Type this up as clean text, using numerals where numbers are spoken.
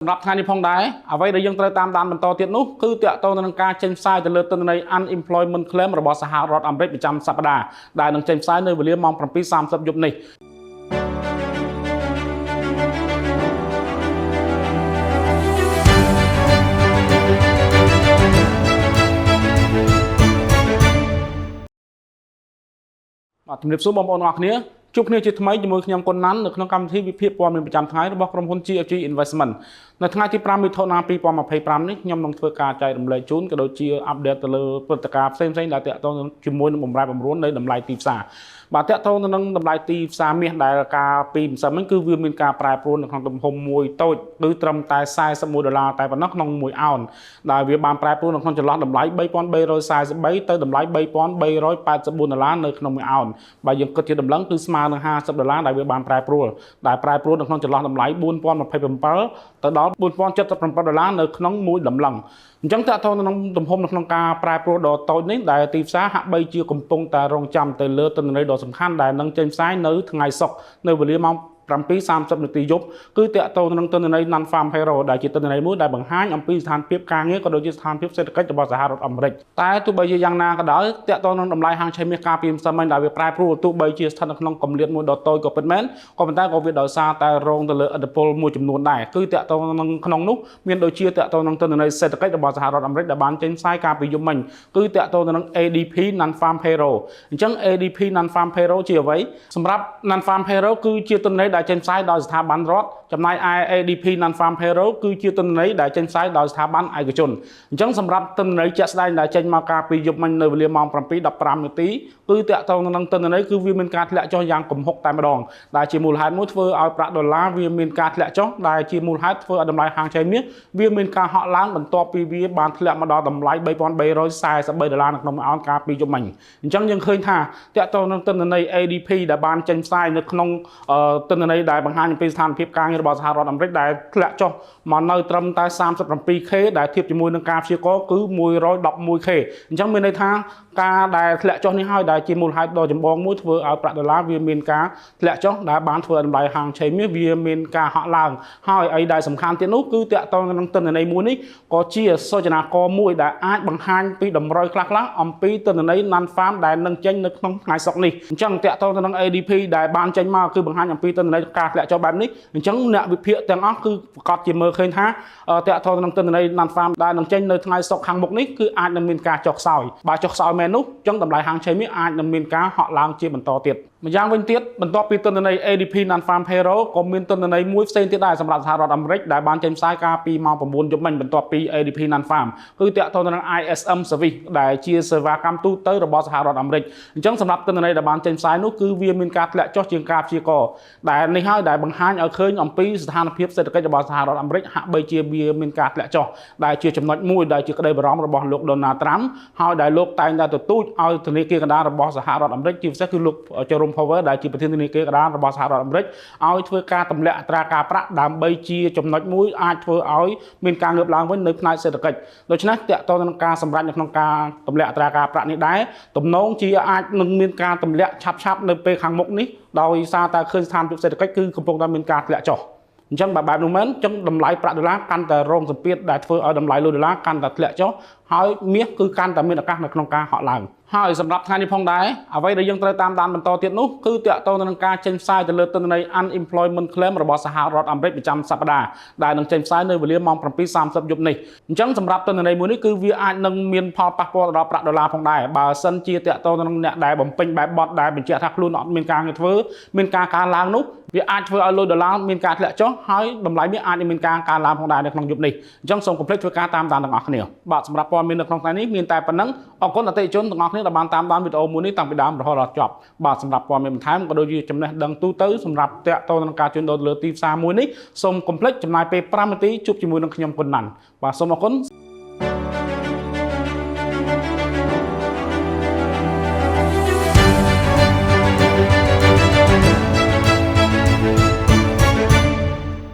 รับថ្ងៃនេះផងដែរអ្វីដែលយើងត្រូវតាមដានបន្តទៀតនោះគឺតាក់ទងនឹងការចេញផ្សាយទៅលើទិន្នន័យ Unemployment Claim របស់សហរដ្ឋអាមេរិកប្រចាំសប្តាហ៍ដែលនឹងចេញផ្សាយនៅវេលាម៉ោង 7:30 យប់នេះបាទជំរាបសួរបងប្អូនអរគ្នាជួបគ្នាជាថ្មីជាមួយខ្ញុំគុណណាន់នៅក្នុងកម្មវិធីវិភាគព័ត៌មានប្រចាំថ្ងៃរបស់ក្រុមហ៊ុន GFG Investment នៅថ្ងៃទី 5 មិថុនា 2025 នេះខ្ញុំនឹងធ្វើការចែករំលែកជូនក៏ដូចជាអាប់ដេតទៅលើព្រឹត្តិការណ៍ផ្សេងៗដែលតាក់ទងជាមួយនឹងបម្រែបម្រួលនៃតម្លៃទីផ្សារបាទតាក់ទងនឹងតម្លៃទីផ្សារមាសដែលការពីម្សិលមិញគឺវាមានការប្រែប្រួលនៅក្នុងទំហំមួយតូចគឺត្រឹមតែ$41តែប៉ុណ្ណោះក្នុង1អោនដែលវាបានប្រែប្រួលនៅក្នុងចន្លោះតម្លៃ$3,343ទៅតម្លៃ$3,384នៅក្នុង1អោនបើយើងគិតជាតម្លឹងគឺស្មើនឹង$50ដែលវាបានប្រែប្រួលនៅក្នុងចន្លោះតម្លៃ$4,027ទៅដល់$4,077នៅក្នុងមួយតម្លឹងអញ្ចឹងតើតើក្នុងទំហំនៅក្នុងការប្រែប្រួលដ៏តូចនេះដែលទីផ្សារហាក់បីជាកំពុងតែរងចាំទៅលើទិន្នន័យដ៏សំខាន់ដែលនឹងចេញផ្សាយនៅថ្ងៃសុក្រនៅវេលាម៉ោង 7:30 នាទីយប់គឺតាក់ទងនឹងទិន្នន័យ Non-Farm Payroll ដែលជាទិន្នន័យមួយដែលបង្ហាញអំពីស្ថានភាពការងារក៏ដូចជាស្ថានភាពសេដ្ឋកិច្ចរបស់សហរដ្ឋអាមេរិកតែទោះបីជាយ៉ាងណាក៏ដោយតាក់ទងនឹងតម្លៃហាងឆេះមាសការពីម្សិលមិញដែលវាប្រែប្រួលទោះបីជាស្ថិតនៅក្នុងកម្រិតមួយដ៏តូចក៏ពិតមែនក៏ប៉ុន្តែក៏វាដោយសារតែរងទៅលើឥទ្ធិពលមួយចំនួនដែរគឺតាក់ទងនឹងក្នុងនោះមានដូចជាតាក់ទងនឹងទិន្នន័យសេដ្ឋកិច្ចរបស់សហរដ្ឋអាមេរិកដែលបានចេញផ្សាយកាលពីយប់មិញគឺតាក់ទងនឹង ADP Non-Farm Payroll អញ្ចឹង ADP Non-Farm Payroll ជាអ្វីសម្រាប់ Non-Farm Payroll គឺជាទិន្នន័យដែលចេញផ្សាយដោយស្ថាប័នរដ្ឋចំណែកឯ ADP Non-Farm Payroll គឺជាទិន្នន័យដែលចេញផ្សាយដោយស្ថាប័នឯកជនអញ្ចឹងសម្រាប់ទិន្នន័យជាក់ស្ដែងដែលចេញមកកាលពីយប់មិញនៅវេលាម៉ោង 7:15 នាទីគឺតាក់ទងនឹងទិន្នន័យគឺវាមានការធ្លាក់ចុះយ៉ាងគំហុកតែម្ដងដែលជាមូលហេតុមួយធ្វើឲ្យប្រាក់ដុល្លារវាមានការធ្លាក់ចុះដែលជាមូលហេតុធ្វើឲ្យតម្លៃហាងឆេះមាសវាមានការហក់ឡើងបន្ទាប់ពីវាបានធ្លាក់មកដល់តម្លៃ$3,343នៅក្នុងមួយអោនកាលពីយប់មិញអញ្ចឹងយើងឃើញថាតាក់ទងនឹងទិន្នន័យ ADP ដែលបានចេញផ្សាយនៅក្នុងទិន្នន័យដែលបង្ហាញអំពីស្ថានភាពការងាររបស់សហរដ្ឋអាមេរិកដែលធ្លាក់ចុះមកនៅត្រឹមតែ 37K ដែលធៀបជាមួយនឹងការព្យាករណ៍គឺ 111K អញ្ចឹងមានន័យថាការដែលធ្លាក់ចុះនេះហើយដែលជាមូលហេតុដ៏ចម្បងមួយធ្វើឲ្យប្រាក់ដុល្លារវាមានការធ្លាក់ចុះដែលបានធ្វើឲ្យតម្លៃហាងឆេះមាសវាមានការហក់ឡើងហើយអីដែលសំខាន់ទៀតនោះគឺតាក់ទងនឹងទិន្នន័យមួយនេះក៏ជាសូចនាករមួយដែលអាចបង្ហាញពីតម្រុយខ្លះៗអំពីទិន្នន័យ Non-Farm ដែលនឹងចេញនៅក្នុងថ្ងៃសុក្រនេះអញ្ចឹងតាក់ទងទៅនឹង ADP ដែលបានចេញមកគឺបង្ហាញអំពីទិន្នន័យការធ្លាក់ចុះបែបនេះអញ្ចឹងអ្នកវិភាគទាំងអស់គឺប្រកាសជាមើលឃើញថាតាក់ទងនឹងទិន្នន័យ Non-Farm ដែលនឹងចេញនៅថ្ងៃសុក្រខាងមុខនេះគឺអាចនឹងមានការចុះខ្សោយបើចុះខ្សោយមែននោះអញ្ចឹងតម្លៃហាងឆេះមាសអាចនឹងមានការហក់ឡើងជាបន្តទៀតម្យ៉ាងវិញទៀតបន្ទាប់ពីទិន្នន័យ ADP Non-Farm Payroll ក៏មានទិន្នន័យមួយផ្សេងទៀតដែរសម្រាប់សហរដ្ឋអាមេរិកដែលបានចេញផ្សាយកាលពីម៉ោង 9 យប់មិញបន្ទាប់ពី ADP Non-Farm គឺតាក់ទងនឹង ISM Service ដែលជាសេវាកម្មទូទៅរបស់សហរដ្ឋអាមេរិកអញ្ចឹងសម្រាប់ទិន្នន័យដែលបានចេញផ្សាយនោះគឺវាមានការធ្លាក់ចុះជាងការព្យាករណ៍ដែលនេះហើយដែលបង្ហាញឲ្យឃើញអំពីស្ថានភាពសេដ្ឋកិច្ចរបស់សហរដ្ឋអាមេរិកហាក់បីជាវាមានការធ្លាក់ចុះដែលជាចំណុចមួយដែលជាក្តីបារម្ភរបស់លោក Donald Trump ហើយដែលលោកតែងតែទទូចឲ្យធនាគារកណ្ដាលរបស់សហរដ្ឋអាមេរិកជាពិសេសគឺលោក Jerome Powell ដែលជាប្រធានធនាគារកណ្ដាលរបស់សហរដ្ឋអាមេរិកឲ្យធ្វើការទម្លាក់អត្រាការប្រាក់ដើម្បីជាចំណុចមួយអាចធ្វើឲ្យមានការងើបឡើងវិញនៅផ្នែកសេដ្ឋកិច្ចដូច្នេះតកតទៅនឹងការសម្រេចនៅក្នុងការទម្លាក់អត្រាការប្រាក់នេះដែរទំនងជាអាចនឹងមានការទម្លាក់ឆាប់ៗនៅពេលខាងមុខនេះដោយសារតែឃើញស្ថានភាពសេដ្ឋកិច្ចគឺកំពុងតែមានការធ្លាក់ចុះអញ្ចឹងបែបនោះមែនអញ្ចឹងតម្លៃប្រាក់ដុល្លារកាន់តែរងសម្ពាធដែលធ្វើឲ្យតម្លៃលុយដុល្លារកាន់តែធ្លាក់ចុះហើយមាសគឺកាន់តែមានឱកាសនៅក្នុងការហក់ឡើងហើយសម្រាប់ថ្ងៃនេះផងដែរអ្វីដែលយើងត្រូវតាមដានបន្តទៀតនោះគឺតាក់ទងនឹងការចេញផ្សាយទៅលើទិន្នន័យ Unemployment Claim របស់សហរដ្ឋអាមេរិកប្រចាំសប្តាហ៍ដែលនឹងចេញផ្សាយនៅវេលាម៉ោង 7:30 យប់នេះអញ្ចឹងសម្រាប់ទិន្នន័យមួយនេះគឺវាអាចនឹងមានផលប៉ះពាល់ដល់ប្រាក់ដុល្លារផងដែរបើសិនជាតាក់ទងនឹងអ្នកដែលបំពេញបែបបត់ដែលបញ្ជាក់ថាខ្លួនអត់មានការងារធ្វើមានការកើនឡើងនោះវាអាចធ្វើឲ្យលុយដុល្លារមានការធ្លាក់ចុះហើយតម្លៃមាសអាចនឹងមានការកើនឡើងផងដែរនៅក្នុងយប់នេះអញ្ចឹងសូមកុំភ្លេចធ្វើការតាមដានទាំងអស់គ្នាបាទសម្រាប់ព័ត៌មាននៅក្នុងថ្ងៃនេះមានតែប៉ុណ្ណឹងអរគុណអតិថិជនទាំងអស់គ្នាដែលបានតាមដានវីដេអូមួយនេះតាំងពីដើមរហូតដល់ចប់បាទសម្រាប់ព័ត៌មានបន្ថែមក៏ដូចជាចំណេះដឹងទូទៅសម្រាប់តាក់ទងនឹងការជួញដូរលើទីផ្សារមួយនេះសូមកុំភ្លេចចំណាយពេល5នាទីជួបជាមួយនឹងខ្ញុំគុណណាន់បាទសូមអរគុណ